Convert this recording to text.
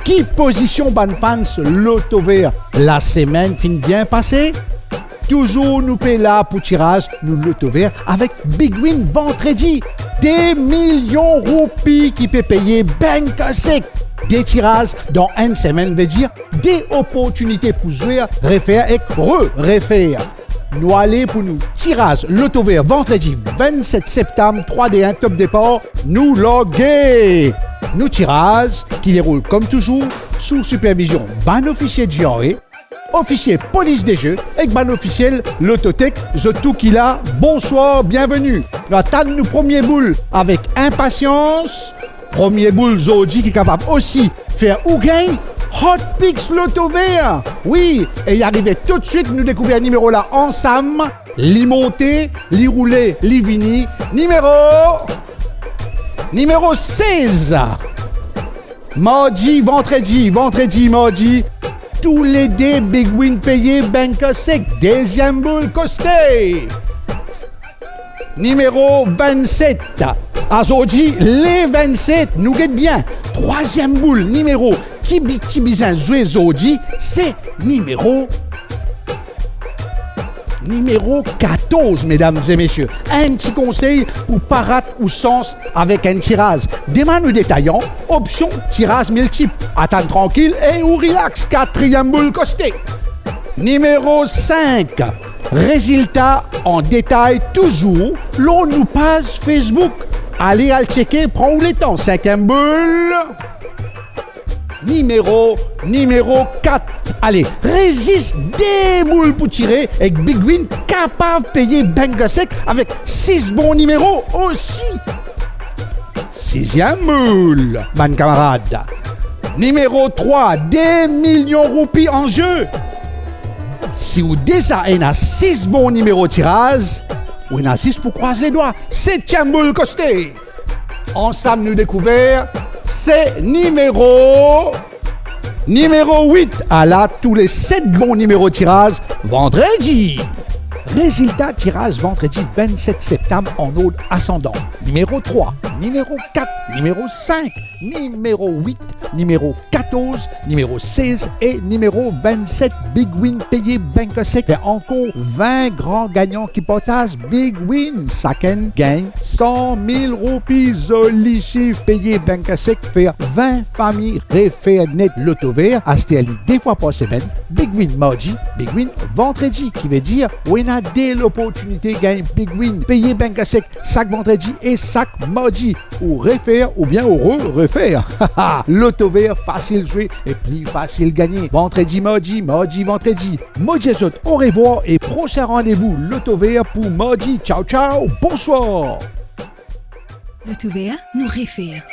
Qui position ban fans loto vert? La semaine fin bien passée? Toujours nous paye là pour tirage nous loto vert avec Big Win vendredi. Des millions de roupies qui peut payer banque sec. Des tirages dans une semaine veut dire des opportunités pour jouer, refaire et refaire. Nous allons pour nous tirage loto vert vendredi 27 septembre 3D1 top départ nous loguer. Nous tirage qui déroule comme toujours sous supervision ban officier GRE, officier police des jeux et ban officiel Lototech, je tout qu'il a. Bonsoir, bienvenue. Nous attendons nos premiers boules avec impatience. Premier boule Zodi qui est capable aussi faire ou gain Hot Picks Loto vert. Oui, et y arriver tout de suite, nous découvrir un numéro là ensemble. Li monter, li rouler, li vini. Numéro 16. Mardi, vendredi, mardi. Tous les dés Big Win payés, banque sec. Deuxième boule costé. Numéro 27. Azodi, les 27, nous guette bien. Troisième boule, numéro qui bizin joué Zodi, c'est numéro 14, mesdames et messieurs. Un petit conseil pour pas rater ou sens avec un tirage. Demain, nous détaillons. Option tirage multiple. Attends tranquille et ou relax. Quatrième boule costé. Numéro 5. Résultat en détail toujours. L'on nous passe Facebook. Allez à le checker, prends où les temps. Cinquième boule. Numéro 4. Allez, résiste des boules pour tirer avec Big Win capable de payer banque sec avec 6 bons numéros aussi. Sixième boule, man camarade. Numéro 3, des millions de roupies en jeu. Si vous déjà avez 6 bons numéros de tirage, ou 6 pour croiser les doigts. Septième boule costé. Ensemble, nous découvert, c'est numéro 8. À la tous les 7 bons numéros de tirage vendredi. Résultat tirage vendredi 27 septembre en ordre ascendant. Numéro 3, numéro 4, numéro 5, numéro 8, numéro 14, numéro 16 et numéro 27. Big Win payé banque sec. Fait encore 20 grands gagnants qui partagent Big Win. Chacun gagne 100 000 roupies. Joli chiffre payé banque sec. Faire 20 familles refaire net loto vert. Acheter des fois par semaine. Big Win mardi, Big Win vendredi. Qui veut dire, on a dès l'opportunité gagne Big Win. Payé banque sec chaque vendredi et chaque mardi. Ou refaire ou bien au refaire. Loto vert, facile jouer et plus facile gagner. Vendredi, mardi, vendredi. Mardi les autres, au revoir et prochain rendez-vous Loto vert pour mardi. Ciao, ciao, bonsoir. Loto vert, nous refaire.